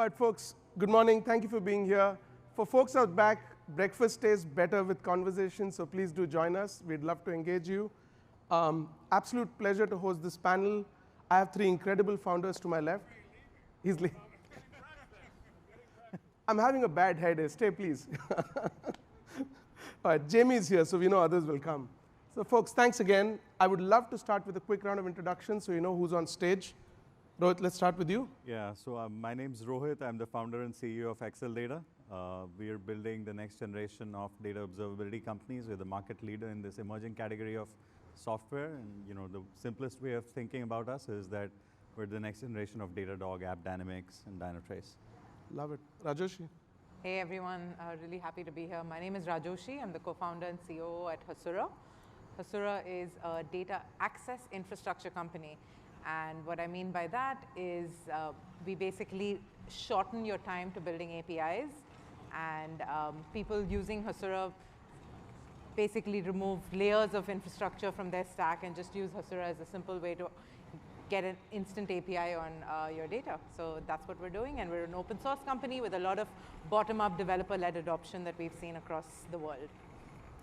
All right, folks, good morning. Thank you for being here. For folks out back, breakfast tastes better with conversation, so please do join us. We'd love to engage you. Absolute pleasure to host this panel. I have three incredible founders to my left. He's leaving. I'm having a bad head. Stay, please. All right, Jamie's here, so we know others will come. So, folks, thanks again. I would love to start with a quick round of introductions so you know who's on stage. Rohit, let's start with you. Yeah, so my name's Rohit. I'm the founder and CEO of Acceldata. We are building the next generation of data observability companies. We're the market leader in this emerging category of software. And the simplest way of thinking about us is that we're the next generation of Datadog, App Dynamics, and Dynatrace. Love it. Rajoshi. Hey everyone, really happy to be here. My name is Rajoshi. I'm the co-founder and COO at Hasura. Hasura is a data access infrastructure company. And what I mean by that is we basically shorten your time to building APIs. And people using Hasura basically remove layers of infrastructure from their stack and just use Hasura as a simple way to get an instant API on your data. So that's what we're doing. And we're an open source company with a lot of bottom-up developer-led adoption that we've seen across the world.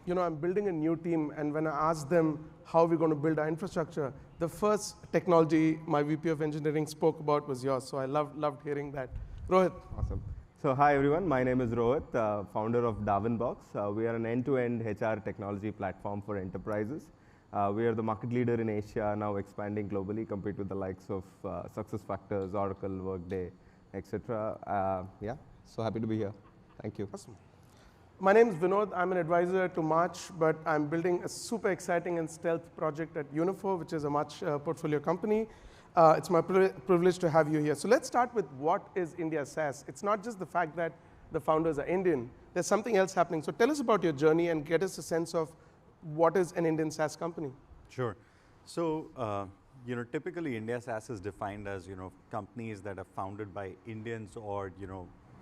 I'm building a new team, and when I asked them how we're going to build our infrastructure, the first technology my VP of engineering spoke about was yours. So I loved hearing that. Rohit. Awesome. So hi everyone, my name is Rohit, founder of Darwinbox. We are an end-to-end HR technology platform for enterprises. We are the market leader in Asia, now expanding globally, compete with the likes of SuccessFactors, Oracle, Workday, etc. Yeah, so happy to be here. Thank you. Awesome. My name is Vinod. I'm an advisor to March, but I'm building a super exciting and stealth project at Uniphore, which is a March portfolio company. It's my privilege to have you here. So let's start with what is India SaaS. It's not just the fact that the founders are Indian. There's something else happening. So tell us about your journey and get us a sense of what is an Indian SaaS company. Sure. So, typically India SaaS is defined as, companies that are founded by Indians or,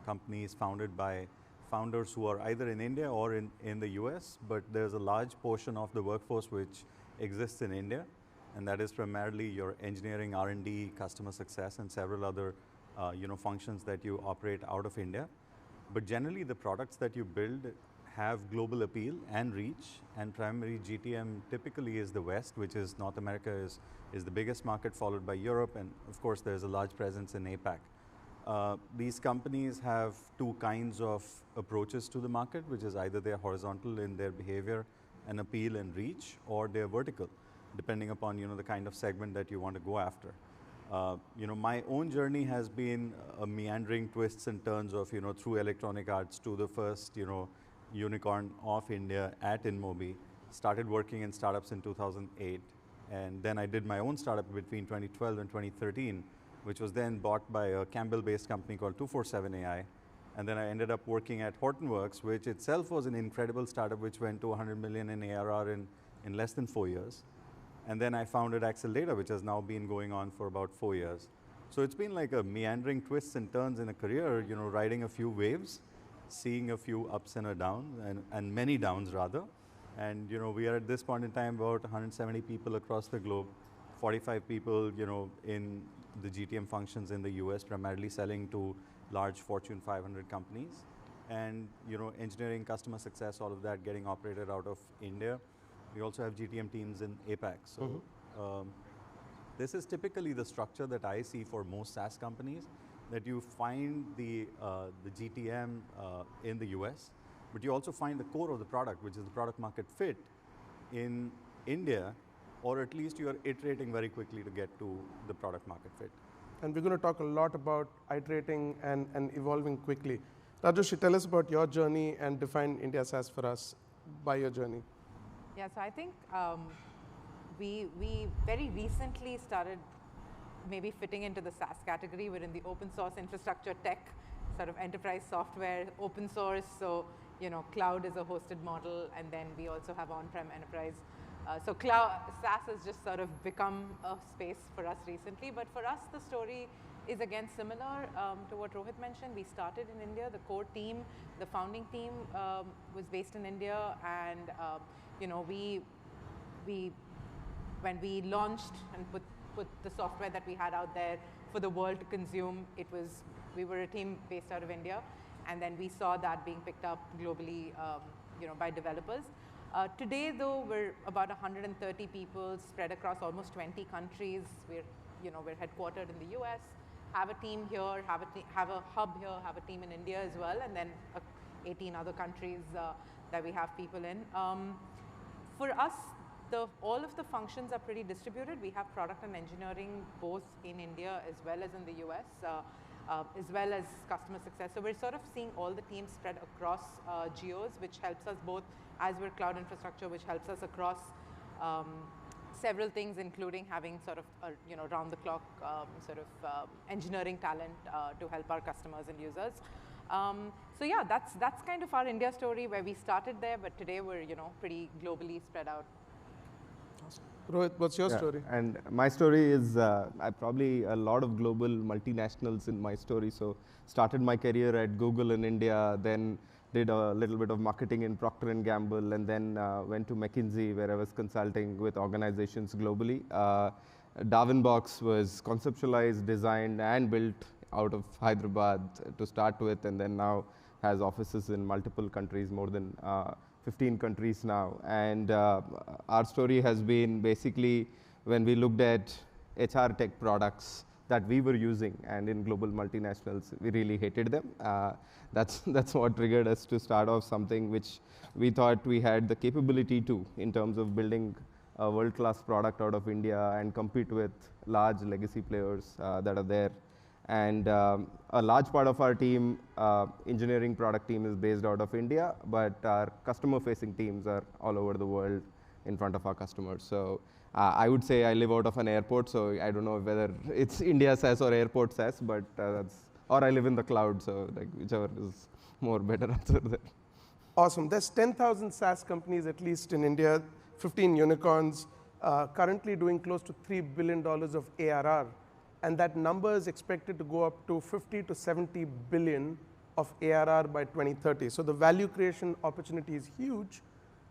companies founded by founders who are either in India or in the US, but there's a large portion of the workforce which exists in India, and that is primarily your engineering, R&D, customer success, and several other functions that you operate out of India. But generally, the products that you build have global appeal and reach, and primary GTM typically is the West, which is North America is the biggest market, followed by Europe, and of course there's a large presence in APAC. These companies have two kinds of approaches to the market, which is either they're horizontal in their behavior and appeal and reach, or they're vertical, depending upon the kind of segment that you want to go after. My own journey has been a meandering twists and turns of through Electronic Arts to the first unicorn of India at InMobi. Started working in startups in 2008, and then I did my own startup between 2012 and 2013. Which was then bought by a Campbell-based company called 247 AI. And then I ended up working at Hortonworks, which itself was an incredible startup which went to 100 million in ARR in less than 4 years. And then I founded Acceldata, which has now been going on for about 4 years. So it's been like a meandering twists and turns in a career, riding a few waves, seeing a few ups and a down, and many downs rather. And we are at this point in time about 170 people across the globe, 45 people, in the GTM functions in the US, primarily selling to large Fortune 500 companies. And, engineering, customer success, all of that getting operated out of India. We also have GTM teams in APAC. So this is typically the structure that I see for most SaaS companies, that you find the GTM in the US, but you also find the core of the product, which is the product market fit in India, or at least you are iterating very quickly to get to the product market fit. And we're going to talk a lot about iterating and evolving quickly. Rajoshi, tell us about your journey and define India SaaS for us by your journey. Yeah, so I think we very recently started maybe fitting into the SaaS category. We're in the open source infrastructure tech, sort of enterprise software, open source. So, cloud is a hosted model, and then we also have on-prem enterprise. So SaaS has just sort of become a space for us recently, but for us the story is again similar to what Rohit mentioned. We started in India. The core team, the founding team was based in India, and when we launched and put the software that we had out there for the world to consume, it was We were a team based out of India, and then we saw that being picked up globally, by developers. Today, though, we're about 130 people spread across almost 20 countries. We're headquartered in the US, have a team here, have a hub here, have a team in India as well, and then 18 other countries that we have people in. For us, all of the functions are pretty distributed. We have product and engineering both in India as well as in the US, as well as customer success. So we're sort of seeing all the teams spread across geos, which helps us both as we're cloud infrastructure, which helps us across several things, including having sort of round the clock engineering talent to help our customers and users. So yeah, that's kind of our India story, where we started there, but today we're pretty globally spread out. Awesome. Rohit, what's your story? And my story is probably a lot of global multinationals in my story. So started my career at Google in India, then did a little bit of marketing in Procter & Gamble, and then went to McKinsey, where I was consulting with organizations globally. Darwinbox was conceptualized, designed, and built out of Hyderabad to start with, and then now has offices in multiple countries, more than 15 countries now. And our story has been basically when we looked at HR tech products that we were using, and in global multinationals, we really hated them. That's what triggered us to start off something which we thought we had the capability to, in terms of building a world-class product out of India and compete with large legacy players that are there. And a large part of our team, engineering product team, is based out of India, but our customer-facing teams are all over the world in front of our customers. So I would say I live out of an airport, so I don't know whether it's India SaaS or airport SaaS, but or I live in the cloud, so like whichever is more better answer there. Awesome. There's 10,000 SaaS companies at least in India, 15 unicorns, currently doing close to $3 billion of ARR. And that number is expected to go up to 50 to 70 billion of ARR by 2030. So the value creation opportunity is huge,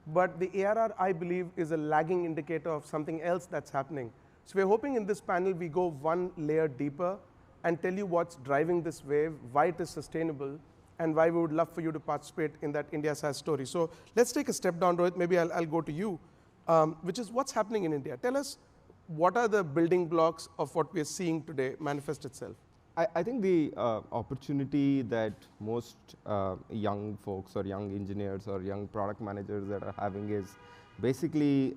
but the ARR, I believe, is a lagging indicator of something else that's happening. So we're hoping in this panel we go one layer deeper and tell you what's driving this wave, why it is sustainable, and why we would love for you to participate in that India SaaS story. So let's take a step down, Rohit. Maybe I'll go to you, which is what's happening in India. Tell us, what are the building blocks of what we're seeing today manifest itself? I think the opportunity that most young folks or young engineers or young product managers that are having is basically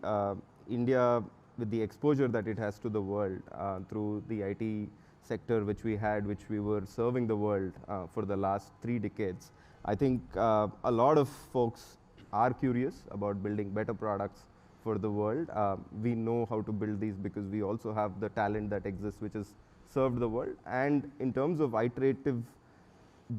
India, with the exposure that it has to the world through the IT sector which we were serving the world for the last 3 decades. I think a lot of folks are curious about building better products for the world. We know how to build these because we also have the talent that exists, which is served the world. And in terms of iterative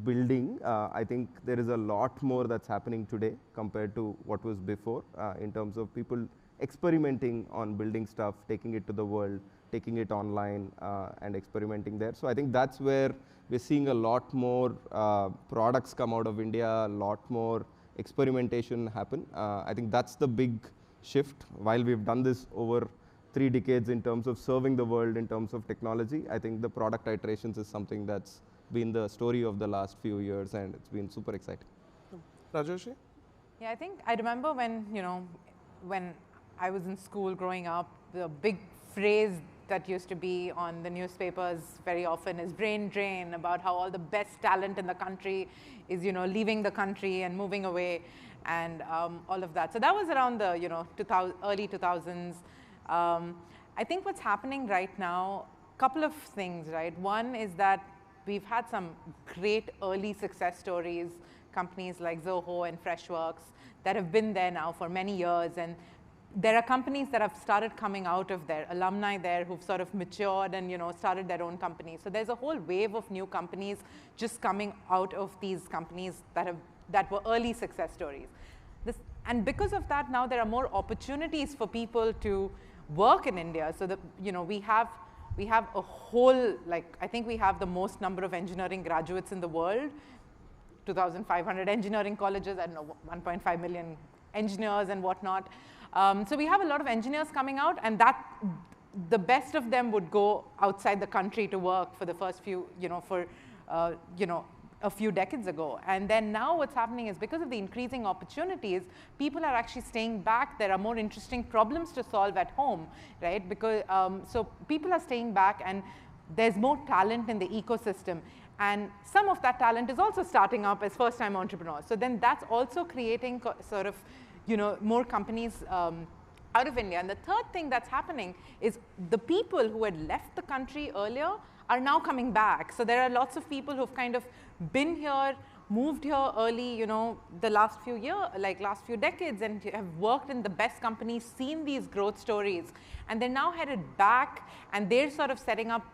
building, I think there is a lot more that's happening today compared to what was before, in terms of people experimenting on building stuff, taking it to the world, taking it online, and experimenting there. So I think that's where we're seeing a lot more products come out of India, a lot more experimentation happen. I think that's the big shift. While we've done this over 3 decades in terms of serving the world in terms of technology, I think the product iterations is something that's been the story of the last few years, and it's been super exciting. Rajoshi? Yeah, I think I remember when I was in school growing up, the big phrase that used to be on the newspapers very often is brain drain, about how all the best talent in the country is leaving the country and moving away, and all of that. So that was around the early 2000s. I think what's happening right now, couple of things, right? One is that we've had some great early success stories, companies like Zoho and Freshworks that have been there now for many years, and there are companies that have started coming out of there, alumni there who've sort of matured and started their own companies. So there's a whole wave of new companies just coming out of these companies that were early success stories. And because of that, now there are more opportunities for people to work in India. So that we have a whole, I think we have the most number of engineering graduates in the world, 2,500 engineering colleges, I don't know, 1.5 million engineers and whatnot. So we have a lot of engineers coming out, and the best of them would go outside the country to work for the first few, for a few decades ago. And then now what's happening is because of the increasing opportunities, people are actually staying back. There are more interesting problems to solve at home, right? Because, so people are staying back, and there's more talent in the ecosystem. And some of that talent is also starting up as first-time entrepreneurs. So then that's also creating sort of, more companies out of India. And the third thing that's happening is the people who had left the country earlier are now coming back. So there are lots of people who've kind of been here, moved here early, the last few years, like last few decades, and have worked in the best companies, seen these growth stories, and they're now headed back, and they're sort of setting up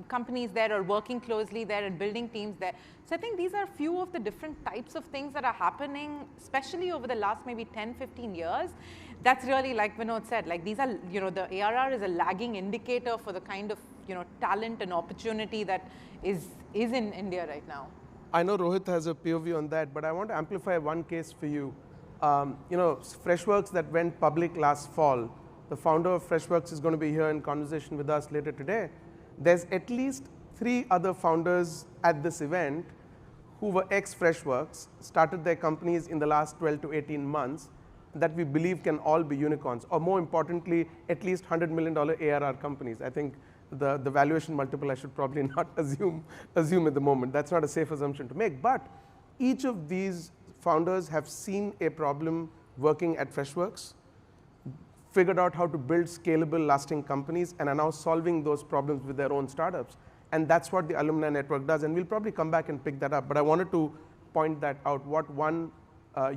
companies there or working closely there and building teams there. So I think these are a few of the different types of things that are happening, especially over the last maybe 10, 15 years. That's really, like Vinod said, like these are, the ARR is a lagging indicator for the kind of, talent and opportunity that is in India right now. I know Rohit has a POV on that, but I want to amplify one case for you. Freshworks that went public last fall, the founder of Freshworks is going to be here in conversation with us later today. There's at least 3 other founders at this event who were ex-Freshworks, started their companies in the last 12 to 18 months, that we believe can all be unicorns, or more importantly, at least $100 million ARR companies. I think the valuation multiple I should probably not assume at the moment. That's not a safe assumption to make. But each of these founders have seen a problem working at Freshworks, figured out how to build scalable, lasting companies, and are now solving those problems with their own startups. And that's what the alumni network does. And we'll probably come back and pick that up. But I wanted to point that out, what one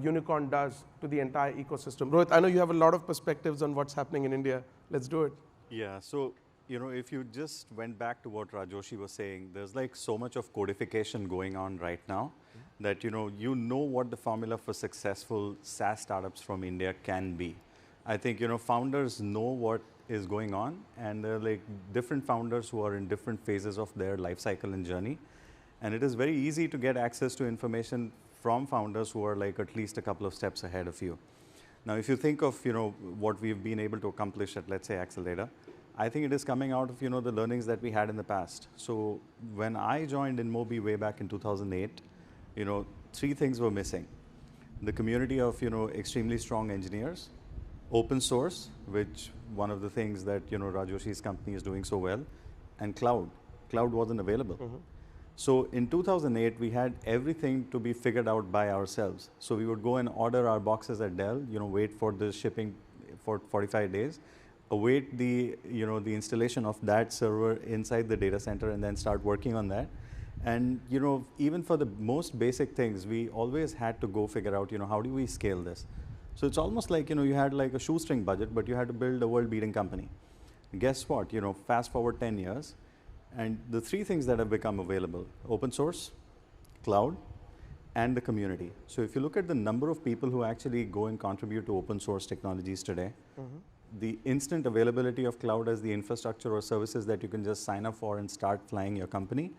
unicorn does to the entire ecosystem. Rohit, I know you have a lot of perspectives on what's happening in India. Let's do it. Yeah, so if you just went back to what Rajoshi was saying, there's like so much of codification going on right now that you know what the formula for successful SaaS startups from India can be. I think founders know what is going on, and there are like different founders who are in different phases of their life cycle and journey, and it is very easy to get access to information from founders who are like at least a couple of steps ahead of you. Now, if you think of what we've been able to accomplish at, let's say, Acceldata, I think it is coming out of the learnings that we had in the past. So when I joined InMobi way back in 2008, 3 things were missing: the community of extremely strong engineers, open source, which one of the things that Rajoshi's company is doing so well, and cloud. Cloud wasn't available. So in 2008, we had everything to be figured out by ourselves. So we would go and order our boxes at Dell, wait for the shipping for 45 days, await the installation of that server inside the data center, and then start working on that. And even for the most basic things, we always had to go figure out how do we scale this. So it's almost like you had like a shoestring budget, but you had to build a world-beating company. And guess what? Fast forward 10 years, and the 3 things that have become available: open source, cloud, and the community. So if you look at the number of people who actually go and contribute to open source technologies today, the instant availability of cloud as the infrastructure or services that you can just sign up for and start flying your company.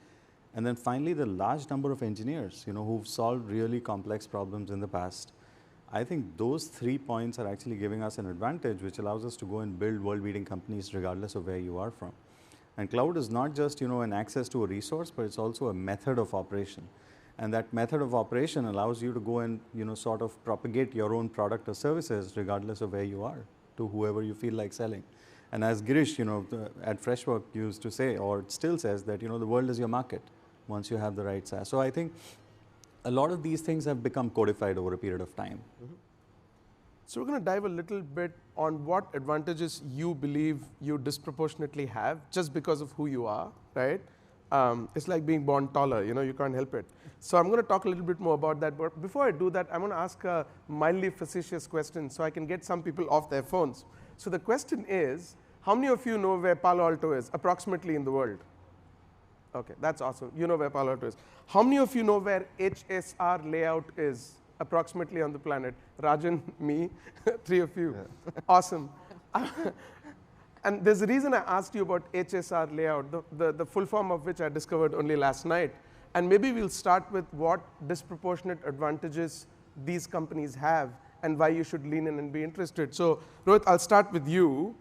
And then finally, the large number of engineers, who've solved really complex problems in the past. I think those 3 points are actually giving us an advantage, which allows us to go and build world-beating companies regardless of where you are from. And cloud is not just, an access to a resource, but it's also a method of operation. And that method of operation allows you to go and, sort of propagate your own product or services regardless of where you are, to whoever you feel like selling. And as Girish, at Freshwork used to say, or still says, that, the world is your market once you have the right SaaS. So I think a lot of these things have become codified over a period of time. So we're going to dive a little bit on what advantages you believe you disproportionately have just because of who you are, right? It's like being born taller, you can't help it. So I'm going to talk a little bit more about that. But before I do that, I'm going to ask a mildly facetious question so I can get some people off their phones. So the question is, how many of you know where Palo Alto is approximately in the world? Okay, that's awesome. You know where Palo Alto is. How many of you know where HSR layout is approximately on the planet? Rajan, me, 3 of you. Yeah. Awesome. And there's a reason I asked you about HSR layout, the full form of which I discovered only last night. And maybe we'll start with what disproportionate advantages these companies have and why you should lean in and be interested. So Rohit, I'll start with you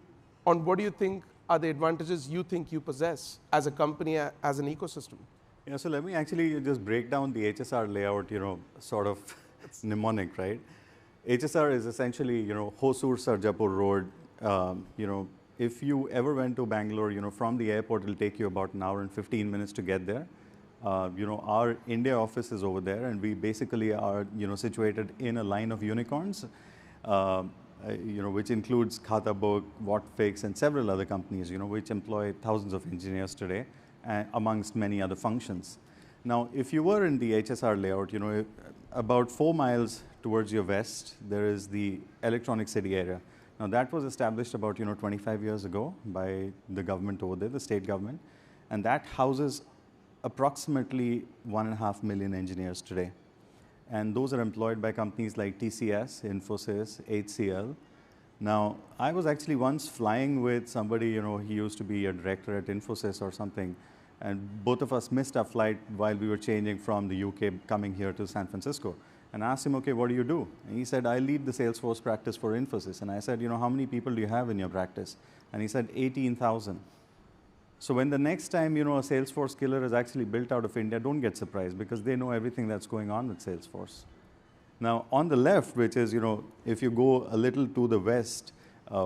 on what do you think are the advantages you think you possess as a company, as an ecosystem? Yeah, so let me actually just break down the HSR layout, sort of mnemonic, right? HSR is essentially, Hosur Sarjapur Road. If you ever went to Bangalore, from the airport, it'll take you about an hour and 15 minutes to get there. Our India office is over there, and we basically are, situated in a line of unicorns, which includes Khatabook, Whatfix, and several other companies, which employ thousands of engineers today, amongst many other functions. Now, if you were in the HSR layout, about 4 miles towards your west, there is the Electronic City area. Now, that was established about, 25 years ago by the government over there, the state government, and that houses approximately 1.5 million engineers today. And those are employed by companies like TCS, Infosys, HCL. Now, I was actually once flying with somebody, he used to be a director at Infosys or something, and both of us missed our flight while we were changing from the UK coming here to San Francisco. And I asked him, okay, what do you do? And he said, I lead the Salesforce practice for Infosys. And I said, how many people do you have in your practice? And he said, 18,000. So when the next time, a Salesforce killer is actually built out of India, don't get surprised, because they know everything that's going on with Salesforce. Now, on the left, which is, if you go a little to the west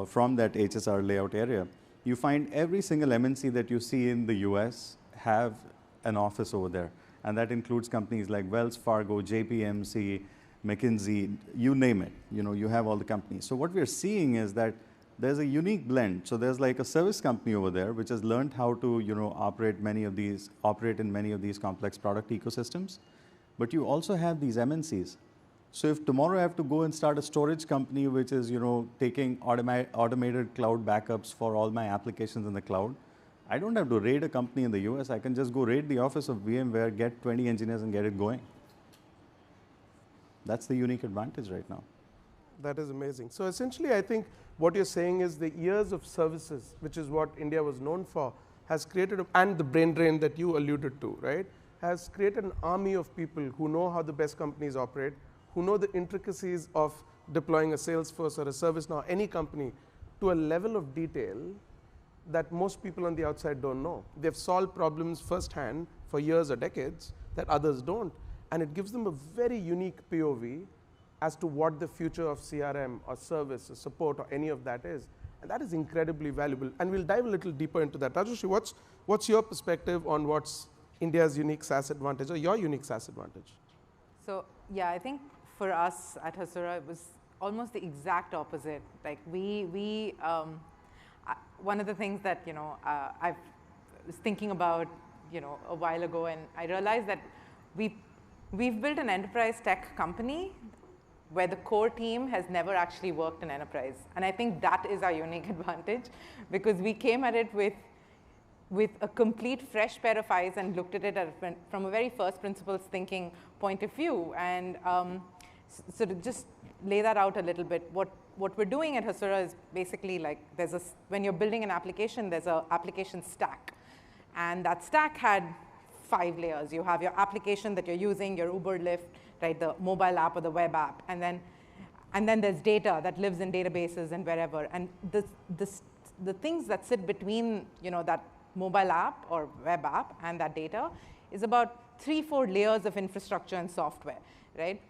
from that HSR layout area, you find every single MNC that you see in the US have an office over there. And that includes companies like Wells Fargo, JPMC, McKinsey, you name it. You have all the companies. So what we're seeing is that there's a unique blend. So there's like a service company over there which has learned how to operate in many of these complex product ecosystems. But you also have these MNCs. So if tomorrow I have to go and start a storage company which is taking automated cloud backups for all my applications in the cloud, I don't have to raid a company in the US. I can just go raid the office of VMware, get 20 engineers and get it going. That's the unique advantage right now. That is amazing. So essentially, I think what you're saying is the years of services, which is what India was known for, has created, and the brain drain that you alluded to, right, has created an army of people who know how the best companies operate, who know the intricacies of deploying a Salesforce or a ServiceNow, any company, to a level of detail that most people on the outside don't know. They've solved problems firsthand for years or decades that others don't, and it gives them a very unique POV as to what the future of CRM or service or support or any of that is. And that is incredibly valuable. And we'll dive a little deeper into that. Rajoshi, what's your perspective on what's India's unique SaaS advantage or your unique SaaS advantage? So yeah, I think for us at Hasura, it was almost the exact opposite. Like one of the things that I was thinking about a while ago, and I realized that we've built an enterprise tech company where the core team has never actually worked in enterprise, and I think that is our unique advantage, because we came at it with a complete fresh pair of eyes and looked at it from a very first principles thinking point of view. And so to just lay that out a little bit, what we're doing at Hasura is basically like when you're building an application, there's an application stack. And that stack had 5 layers. You have your application that you're using, your Uber, Lyft, right, the mobile app or the web app. And then there's data that lives in databases and wherever. And the things that sit between that mobile app or web app and that data is about 3-4 layers of infrastructure and software, right?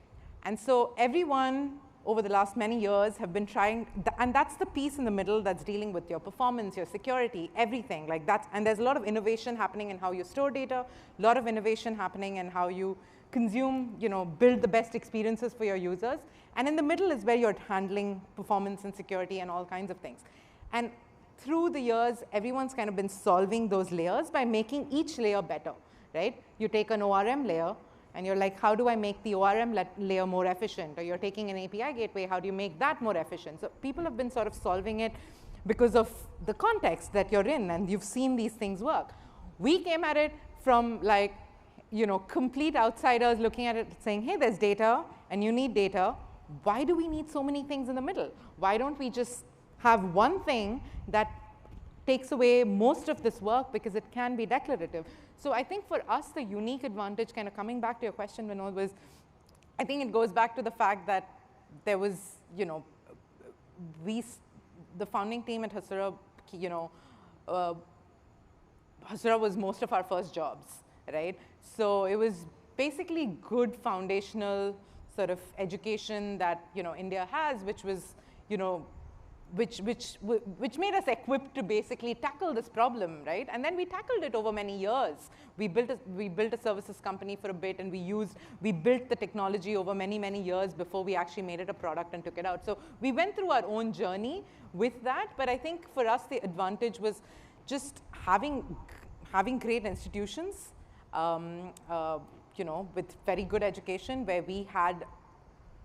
And so everyone over the last many years have been trying, and that's the piece in the middle that's dealing with your performance, your security, everything like that. And there's a lot of innovation happening in how you store data, a lot of innovation happening in how you consume, build the best experiences for your users. And in the middle is where you're handling performance and security and all kinds of things. And through the years, everyone's kind of been solving those layers by making each layer better, right? You take an ORM layer, and you're like, how do I make the ORM layer more efficient? Or you're taking an API gateway, how do you make that more efficient? So people have been sort of solving it because of the context that you're in, and you've seen these things work. We came at it from like, complete outsiders looking at it saying, hey, there's data, and you need data. Why do we need so many things in the middle? Why don't we just have one thing that takes away most of this work because it can be declarative? So I think for us, the unique advantage, kind of coming back to your question, Vinod, was I think it goes back to the fact that there was, the founding team at Hasura, Hasura was most of our first jobs, right? So it was basically good foundational sort of education that, India has, which was, which made us equipped to basically tackle this problem, right? And then we tackled it over many years. We built a services company for a bit, and we built the technology over many, many years before we actually made it a product and took it out. So we went through our own journey with that, but I think for us the advantage was just having great institutions, with very good education, where we had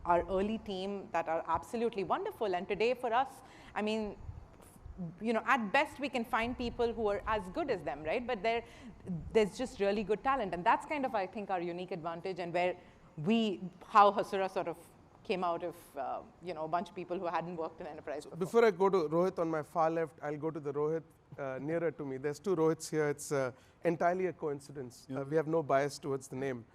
our early team that are absolutely wonderful. And today for us, I mean, at best we can find people who are as good as them, right? But there's just really good talent. And that's kind of, I think, our unique advantage, and how Hasura sort of came out of, a bunch of people who hadn't worked in enterprise before. Before I go to Rohit on my far left, I'll go to the Rohit nearer to me. There's two Rohits here. It's entirely a coincidence. Yeah. We have no bias towards the name.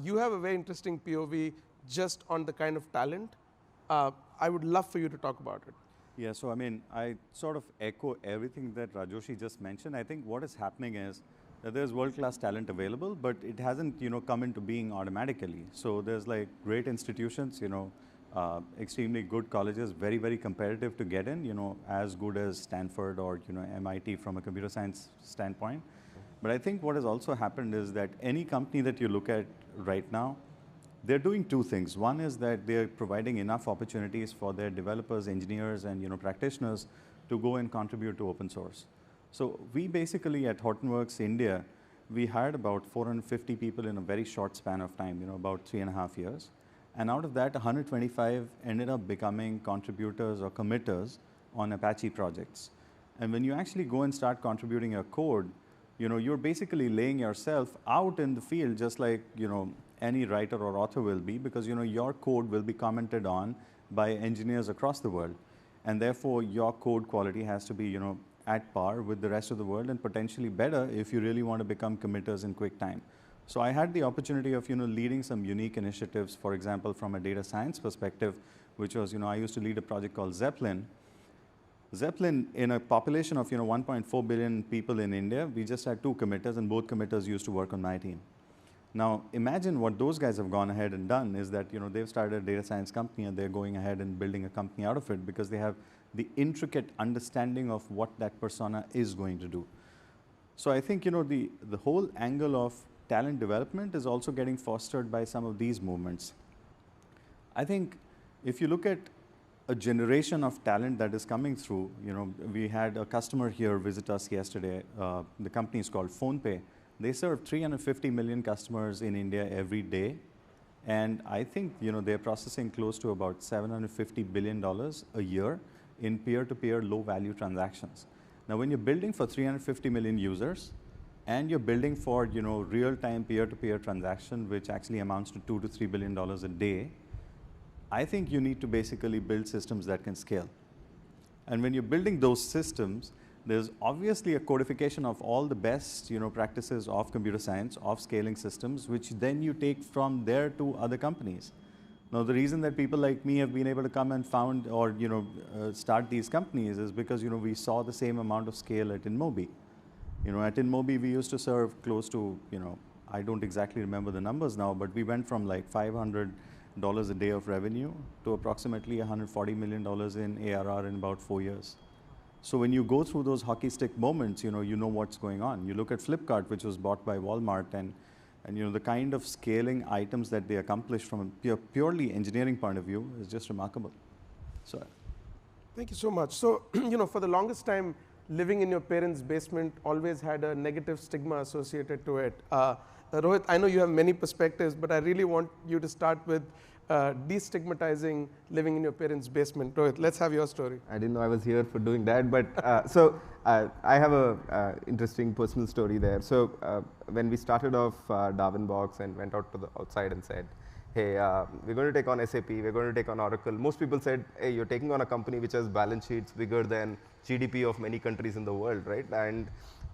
You have a very interesting POV just on the kind of talent. I would love for you to talk about it. Yeah, so I mean, I sort of echo everything that Rajoshi just mentioned. I think what is happening is that there's world-class talent available, but it hasn't, come into being automatically. So there's like great institutions, extremely good colleges, very, very competitive to get in, as good as Stanford or, MIT from a computer science standpoint. But I think what has also happened is that any company that you look at right now, they're doing two things. One is that they're providing enough opportunities for their developers, engineers, and practitioners to go and contribute to open source. So we basically at Hortonworks India, we hired about 450 people in a very short span of time, about 3.5 years. And out of that, 125 ended up becoming contributors or committers on Apache projects. And when you actually go and start contributing your code, you're basically laying yourself out in the field just like, any writer or author will be, because your code will be commented on by engineers across the world, and therefore your code quality has to be at par with the rest of the world, and potentially better if you really want to become committers in quick time. So I had the opportunity of leading some unique initiatives, for example from a data science perspective, which was I used to lead a project called Zeppelin. Zeppelin, in a population of 1.4 billion people in India, we just had 2 committers, and both committers used to work on my team. Now, imagine what those guys have gone ahead and done is that, they've started a data science company, and they're going ahead and building a company out of it because they have the intricate understanding of what that persona is going to do. So I think, the whole angle of talent development is also getting fostered by some of these movements. I think if you look at a generation of talent that is coming through, we had a customer here visit us yesterday. The company is called PhonePe. They serve 350 million customers in India every day. And I think, they're processing close to about $750 billion a year in peer-to-peer low-value transactions. Now, when you're building for 350 million users, and you're building for, real-time peer-to-peer transaction, which actually amounts to $2 to $3 billion a day, I think you need to basically build systems that can scale. And when you're building those systems, there's obviously a codification of all the best practices of computer science, of scaling systems, which then you take from there to other companies. Now, the reason that people like me have been able to come and found or start these companies is because we saw the same amount of scale at InMobi. At InMobi, we used to serve close to, I don't exactly remember the numbers now, but we went from like $500 a day of revenue to approximately $140 million in ARR in about 4 years. So when you go through those hockey stick moments, you know what's going on. You look at Flipkart, which was bought by Walmart, and the kind of scaling items that they accomplish from a purely engineering point of view is just remarkable. So, thank you so much. So, for the longest time, living in your parents' basement always had a negative stigma associated to it. Rohit, I know you have many perspectives, but I really want you to start with destigmatizing living in your parents' basement. Rohit, let's have your story. I didn't know I was here for doing that, but I have a interesting personal story there. So when we started off Darwinbox and went out to the outside and said, hey, we're going to take on SAP, we're going to take on Oracle. Most people said, hey, you're taking on a company which has balance sheets bigger than GDP of many countries in the world, right?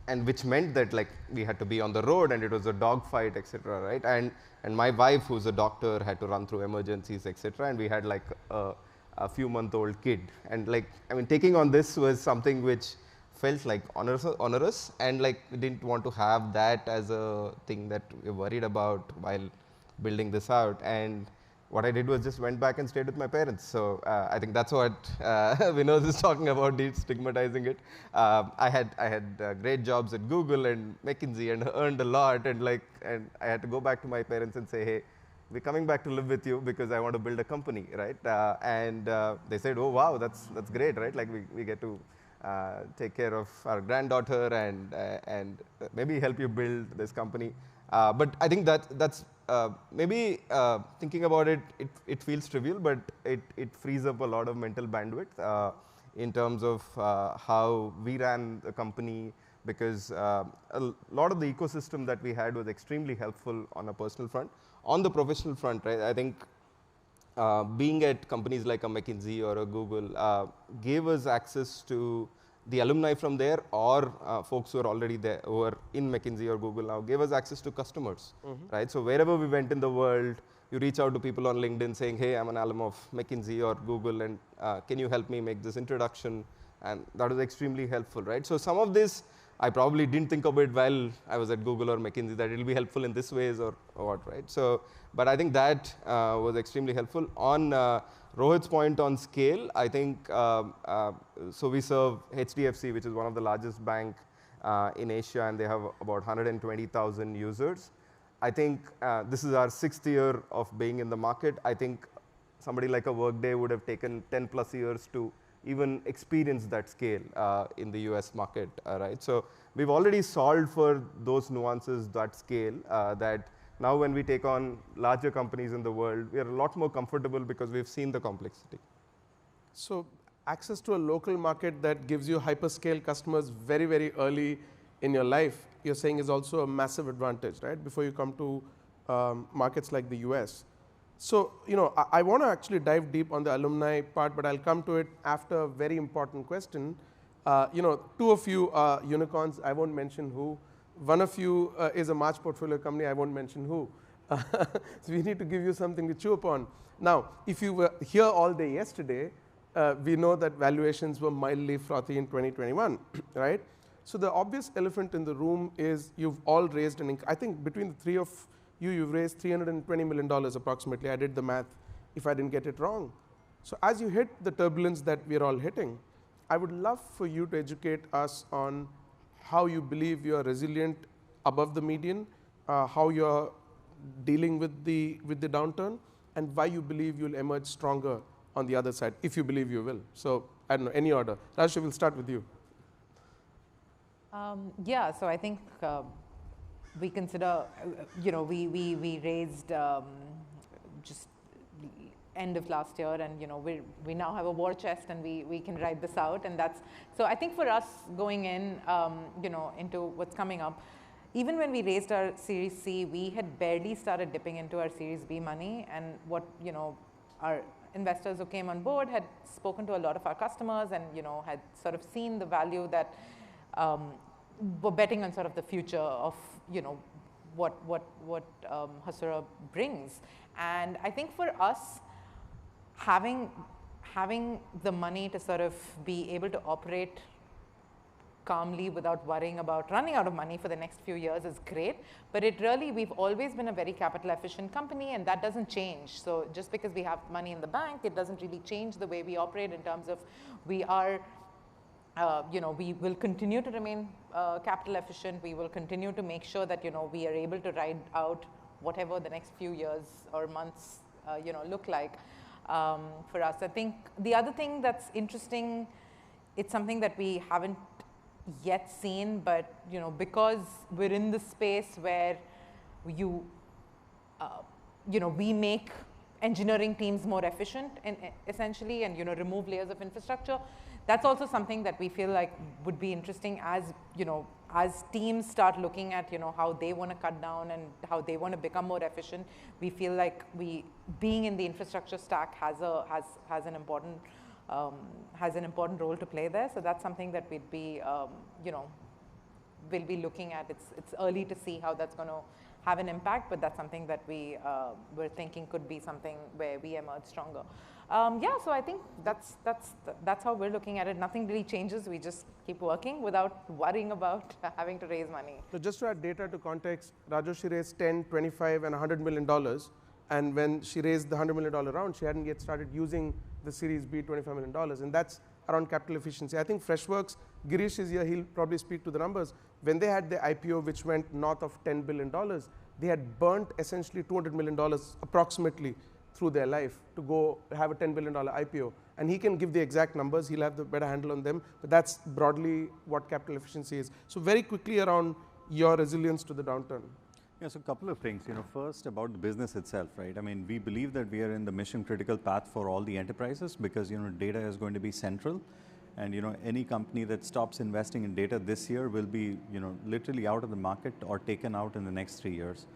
And which meant that like we had to be on the road and it was a dogfight, etc., right? And my wife, who's a doctor, had to run through emergencies, etc. And we had like a few-month-old kid. And like, I mean, taking on this was something which felt like onerous, and like we didn't want to have that as a thing that we're worried about while building this out. And what I did was just went back and stayed with my parents. So I think that's what Vinod is talking about, destigmatizing it. I had great jobs at Google and McKinsey and earned a lot, and I had to go back to my parents and say, hey, we're coming back to live with you because I want to build a company, right? And they said, oh wow, that's great, right? Like we get to take care of our granddaughter and maybe help you build this company. But I think that's maybe thinking about it, it feels trivial, but it frees up a lot of mental bandwidth in terms of how we ran the company, because a lot of the ecosystem that we had was extremely helpful on a personal front. On the professional front, right, I think being at companies like a McKinsey or a Google gave us access to the alumni from there, or folks who are already there, who are in McKinsey or Google now, gave us access to customers, right? So wherever we went in the world, you reach out to people on LinkedIn saying, hey, I'm an alum of McKinsey or Google, and can you help me make this introduction? And that was extremely helpful, right? So some of this, I probably didn't think of it while I was at Google or McKinsey, that it'll be helpful in this ways or what, right? So, but I think that was extremely helpful. On Rohit's point on scale, I think, so we serve HDFC, which is one of the largest bank in Asia, and they have about 120,000 users. I think this is our 6th year of being in the market. I think somebody like a Workday would have taken 10 plus years to even experience that scale in the US market, right? So we've already solved for those nuances, that scale, that now when we take on larger companies in the world, we are a lot more comfortable because we've seen the complexity. So access to a local market that gives you hyperscale customers very, very early in your life, you're saying is also a massive advantage, right? Before you come to markets like the US. So, I want to actually dive deep on the alumni part, but I'll come to it after a very important question. Two of you are unicorns. I won't mention who. One of you is a March portfolio company. I won't mention who. So we need to give you something to chew upon. Now, if you were here all day yesterday, we know that valuations were mildly frothy in 2021, right? So the obvious elephant in the room is you've all raised I think between the three of you've raised $320 million approximately. I did the math if I didn't get it wrong. So as you hit the turbulence that we're all hitting, I would love for you to educate us on how you believe you're resilient above the median, how you're dealing with the downturn, and why you believe you'll emerge stronger on the other side, if you believe you will. So I don't know, any order. Rajoshi, we'll start with you. Yeah, so I think we consider, we raised just end of last year, and we now have a war chest, and we can ride this out, and that's, so I think for us going in, into what's coming up, even when we raised our Series C, we had barely started dipping into our Series B money, and what, our investors who came on board had spoken to a lot of our customers, and had sort of seen the value that were betting on sort of the future of what Hasura brings. And I think for us, having the money to sort of be able to operate calmly without worrying about running out of money for the next few years is great. But it really, we've always been a very capital efficient company, and that doesn't change. So just because we have money in the bank, it doesn't really change the way we operate in terms of we are, we will continue to remain capital efficient. We will continue to make sure that, we are able to ride out whatever the next few years or months, look like for us. I think the other thing that's interesting, it's something that we haven't yet seen, but, because we're in the space where we make engineering teams more efficient and essentially, and, remove layers of infrastructure. That's also something that we feel like would be interesting as, as teams start looking at, how they want to cut down and how they want to become more efficient. We feel like being in the infrastructure stack has an important role to play there. So that's something that we'd be, we'll be looking at. It's early to see how that's going to have an impact, but that's something that we're thinking could be something where we emerge stronger. Yeah, so I think that's how we're looking at it. Nothing really changes. We just keep working without worrying about having to raise money. So just to add data to context, Rajoshi raised 10, 25, and $100 million. And when she raised the $100 million round, she hadn't yet started using the Series B $25 million. And that's around capital efficiency. I think Freshworks, Girish is here, he'll probably speak to the numbers. When they had the IPO, which went north of $10 billion, they had burnt essentially $200 million approximately through their life to go have a $10 billion IPO. And he can give the exact numbers, he'll have the better handle on them, but that's broadly what capital efficiency is. So very quickly around your resilience to the downturn. Yeah, so a couple of things. First about the business itself, right? I mean, we believe that we are in the mission critical path for all the enterprises because, data is going to be central. And, any company that stops investing in data this year will be, literally out of the market or taken out in the next 3 years.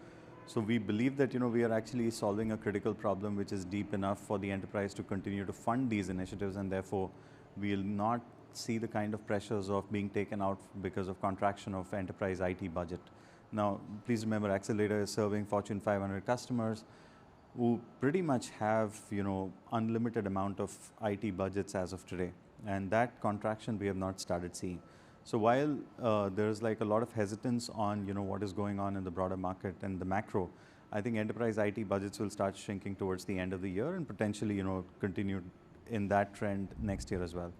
So we believe that, we are actually solving a critical problem which is deep enough for the enterprise to continue to fund these initiatives, and therefore we'll not see the kind of pressures of being taken out because of contraction of enterprise IT budget. Now, please remember, Acceldata is serving Fortune 500 customers who pretty much have, unlimited amount of IT budgets as of today. And that contraction we have not started seeing. So while there's like a lot of hesitance on, what is going on in the broader market and the macro, I think enterprise IT budgets will start shrinking towards the end of the year and potentially, continue in that trend next year as well.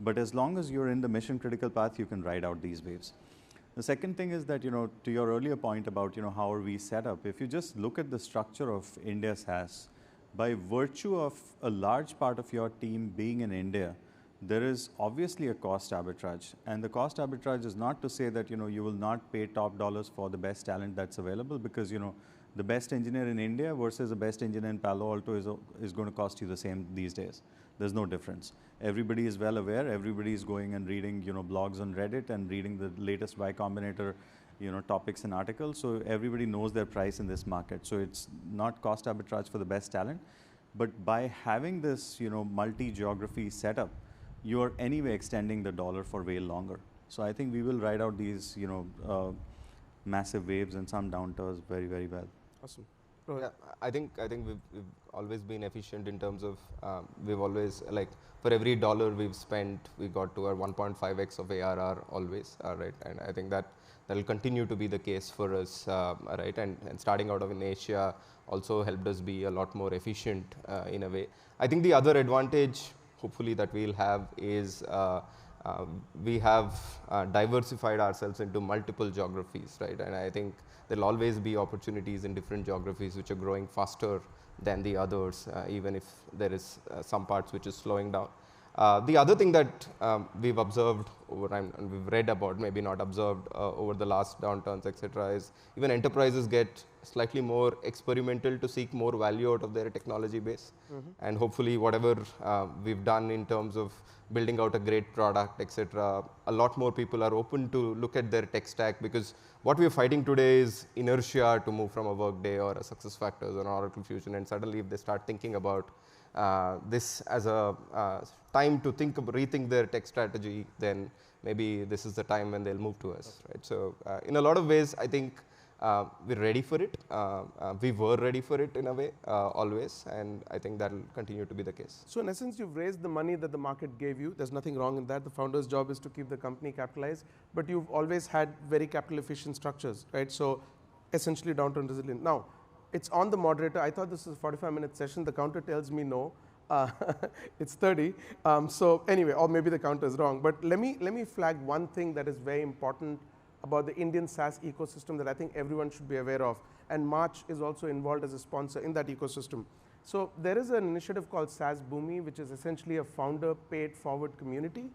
But as long as you're in the mission critical path, you can ride out these waves. The second thing is that, to your earlier point about, how are we set up, if you just look at the structure of India SaaS, by virtue of a large part of your team being in India, there is obviously a cost arbitrage. And the cost arbitrage is not to say that, you will not pay top dollars for the best talent that's available because, the best engineer in India versus the best engineer in Palo Alto is going to cost you the same these days. There's no difference. Everybody is well aware. Everybody is going and reading, blogs on Reddit and reading the latest Y Combinator, topics and articles. So everybody knows their price in this market. So it's not cost arbitrage for the best talent, but by having this, multi-geography setup, you are anyway extending the dollar for way longer. So I think we will ride out these, massive waves and some downturns very, very well. Awesome. Yeah, I think we've always been efficient in terms of we've always for every dollar we've spent, we got to our 1.5x of ARR always, right? And I think that will continue to be the case for us, right? And starting out of in Asia also helped us be a lot more efficient in a way. I think the other advantage, hopefully, that we'll have is we have diversified ourselves into multiple geographies, right? And I think there'll always be opportunities in different geographies which are growing faster than the others, even if there is some parts which is slowing down. The other thing that we've observed and we've read about, maybe not observed over the last downturns, etc., is even enterprises get slightly more experimental to seek more value out of their technology base. And hopefully whatever we've done in terms of building out a great product, etc., a lot more people are open to look at their tech stack, because what we're fighting today is inertia to move from a Workday or a SuccessFactors or an Oracle Fusion, and suddenly if they start thinking about this as a time to rethink their tech strategy, then maybe this is the time when they'll move to us, right? So in a lot of ways, I think we're ready for it. We were ready for it in a way, always, and I think that will continue to be the case. So in essence, you've raised the money that the market gave you. There's nothing wrong in that. The founder's job is to keep the company capitalized, but you've always had very capital efficient structures, right? So essentially downturn resilient. Now, it's on the moderator. I thought this was a 45-minute session. The counter tells me no. It's 30. So anyway, or maybe the counter is wrong. But let me flag one thing that is very important about the Indian SaaS ecosystem that I think everyone should be aware of. And March is also involved as a sponsor in that ecosystem. So there is an initiative called SaaS Boomi, which is essentially a founder paid forward community.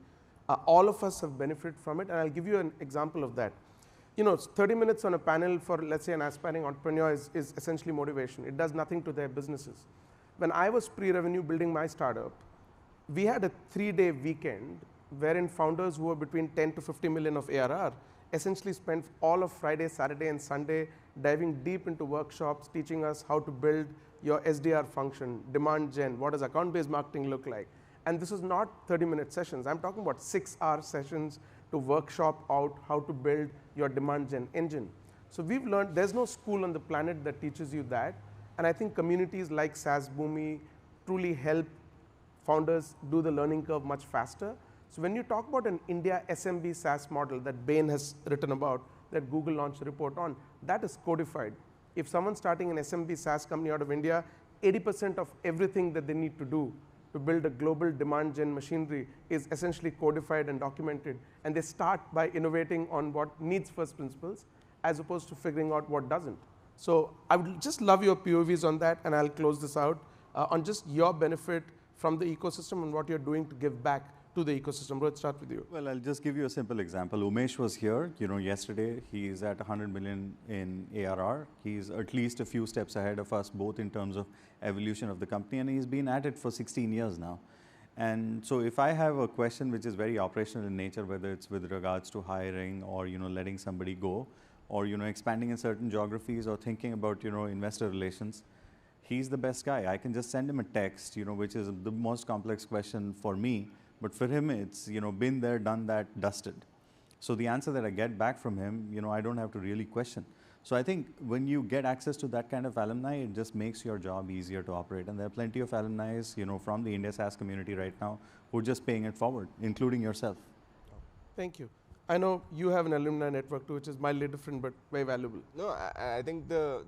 All of us have benefited from it. And I'll give you an example of that. 30 minutes on a panel for, let's say, an aspiring entrepreneur is essentially motivation. It does nothing to their businesses. When I was pre-revenue building my startup, we had a 3-day weekend wherein founders who were between 10 to 50 million of ARR essentially spent all of Friday, Saturday, and Sunday diving deep into workshops, teaching us how to build your SDR function, demand gen, what does account-based marketing look like. And this is not 30-minute sessions. I'm talking about 6-hour sessions to workshop out how to build your demand gen engine. So we've learned there's no school on the planet that teaches you that. And I think communities like SaaS Boomi truly help founders do the learning curve much faster. So when you talk about an India SMB SaaS model that Bain has written about, that Google launched a report on, that is codified. If someone's starting an SMB SaaS company out of India, 80% of everything that they need to do to build a global demand gen machinery is essentially codified and documented. And they start by innovating on what needs first principles as opposed to figuring out what doesn't. So I would just love your POVs on that, and I'll close this out on just your benefit from the ecosystem and what you're doing to give back to the ecosystem. Rohit, start with you. Well, I'll just give you a simple example. Umesh was here, yesterday. He's at 100 million in ARR. He's at least a few steps ahead of us, both in terms of evolution of the company, and he's been at it for 16 years now. And so if I have a question which is very operational in nature, whether it's with regards to hiring or, letting somebody go, or, expanding in certain geographies or thinking about, investor relations, he's the best guy. I can just send him a text, which is the most complex question for me. But for him, it's, been there, done that, dusted. So the answer that I get back from him, I don't have to really question. So I think when you get access to that kind of alumni, it just makes your job easier to operate. And there are plenty of alumni, from the India SaaS community right now who are just paying it forward, including yourself. Thank you. I know you have an alumni network too, which is mildly different but very valuable. No, I think the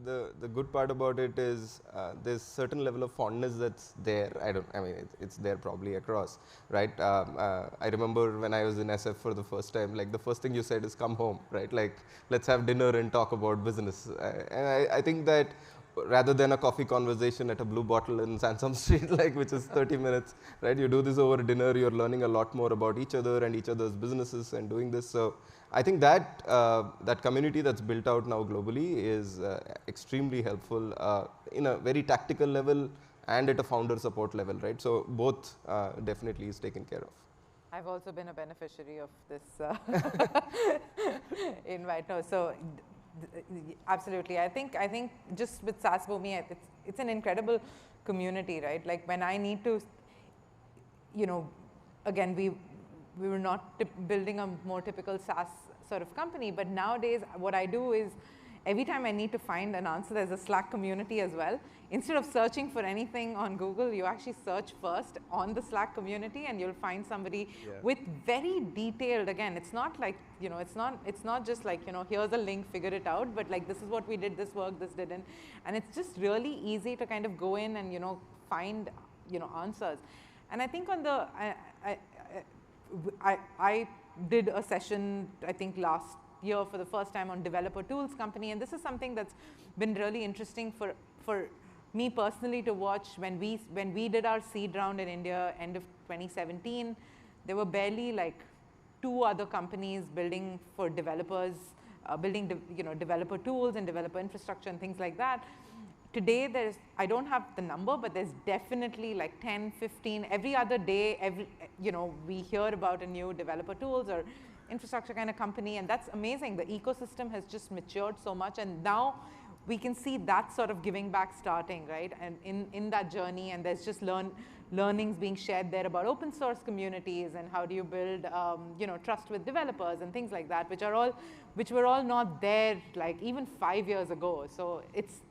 good part about it is there's certain level of fondness that's there. I mean, it's there probably across, right? I remember when I was in SF for the first time, like the first thing you said is come home, right? Like, let's have dinner and talk about business. And I think that rather than a coffee conversation at a Blue Bottle in Sansom Street, like which is 30 minutes, right? You do this over dinner, you're learning a lot more about each other and each other's businesses and doing this. So I think that that community that's built out now globally is extremely helpful in a very tactical level and at a founder support level, right? So both definitely is taken care of. I've also been a beneficiary of this invite. No, so absolutely. I think just with SaaS Bhoomi, it's an incredible community, right? Like when I need to, again, we were not building a more typical SaaS sort of company, but nowadays what I do is every time I need to find an answer, there's a Slack community as well. Instead of searching for anything on Google, you actually search first on the Slack community and you'll find somebody with very detailed, again, it's not like, it's not just like, here's a link, figure it out, but like, this is what we did, this worked, this didn't. And it's just really easy to kind of go in and, find, answers. And I think on the, I did a session, I think last year for the first time on developer tools company, and this is something that's been really interesting for me personally to watch. When we did our seed round in India end of 2017, there were barely like 2 other companies building for developers, building developer tools and developer infrastructure and things like that. Today I don't have the number, but there's definitely like 10, 15 every other day. We hear about a new developer tools or infrastructure kind of company, and that's amazing. The ecosystem has just matured so much, and now we can see that sort of giving back starting, right? And in that journey, and there's just learnings being shared there about open source communities and how do you build, trust with developers and things like that, which were all not there like even 5 years ago. So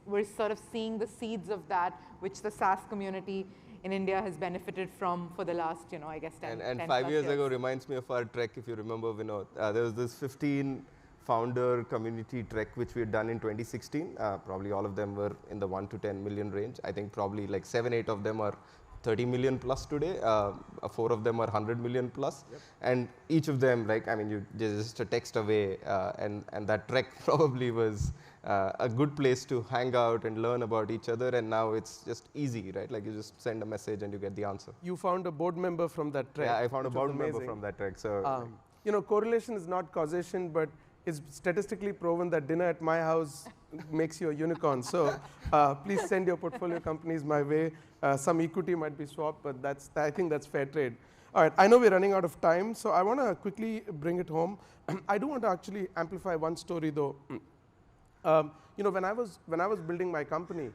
we're sort of seeing the seeds of that, which the SaaS community in India has benefited from for the last, I guess 10 And 5 years ago reminds me of our trek, if you remember, Vinod. There was this 15 founder community trek which we had done in 2016. Probably all of them were in the 1 to 10 million range. I think probably like 7, 8 of them are 30 million plus today. 4 of them are 100 million plus. Yep. And each of them, like, I mean, you just a text away, and that trek probably was a good place to hang out and learn about each other, and now it's just easy, right? Like you just send a message and you get the answer. You found a board member from that trek. Yeah, I found a board member from that trek. So, correlation is not causation, but it's statistically proven that dinner at my house makes you a unicorn. So please send your portfolio companies my way. Some equity might be swapped, but I think that's fair trade. All right, I know we're running out of time, so I want to quickly bring it home. I do want to actually amplify one story though. When I was building my company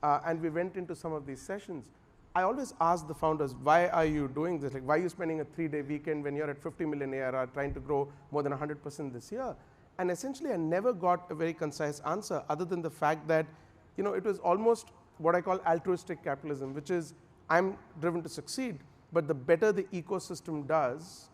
and we went into some of these sessions, I always ask the founders, why are you doing this? Like, why are you spending a 3-day weekend when you're at 50 million ARR trying to grow more than 100% this year? And essentially, I never got a very concise answer other than the fact that, it was almost what I call altruistic capitalism, which is I'm driven to succeed. but the better the ecosystem does,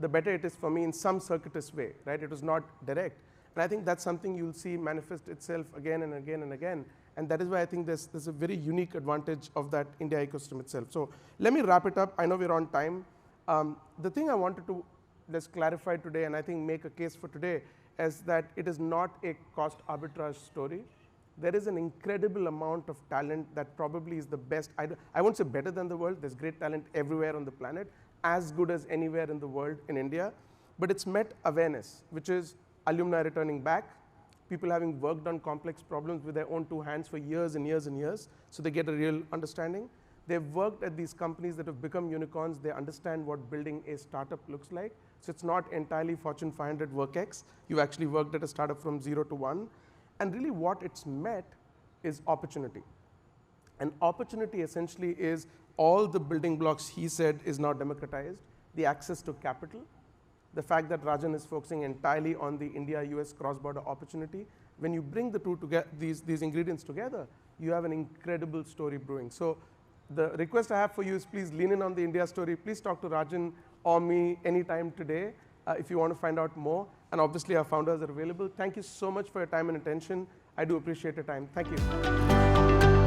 the better it is for me in some circuitous way, right? It was not direct. And I think that's something you'll see manifest itself again and again and again. And that is why I think there's a very unique advantage of that India ecosystem itself. So let me wrap it up. I know we're on time. The thing I wanted to just clarify today, and I think make a case for today, is that it is not a cost arbitrage story. There is an incredible amount of talent that probably is the best. I won't say better than the world. There's great talent everywhere on the planet, as good as anywhere in the world in India. But it's met awareness, which is alumni returning back, people having worked on complex problems with their own two hands for years and years and years, so they get a real understanding. They've worked at these companies that have become unicorns. They understand what building a startup looks like. So it's not entirely Fortune 500 WorkX. You've actually worked at a startup from 0 to 1. And really what it's met is opportunity. And opportunity essentially is all the building blocks he said is now democratized, the access to capital, the fact that Rajan is focusing entirely on the India-US cross-border opportunity. When you bring the two together, these ingredients together, you have an incredible story brewing. So the request I have for you is please lean in on the India story. Please talk to Rajan or me anytime today if you want to find out more. And obviously our founders are available. Thank you so much for your time and attention. I do appreciate your time. Thank you.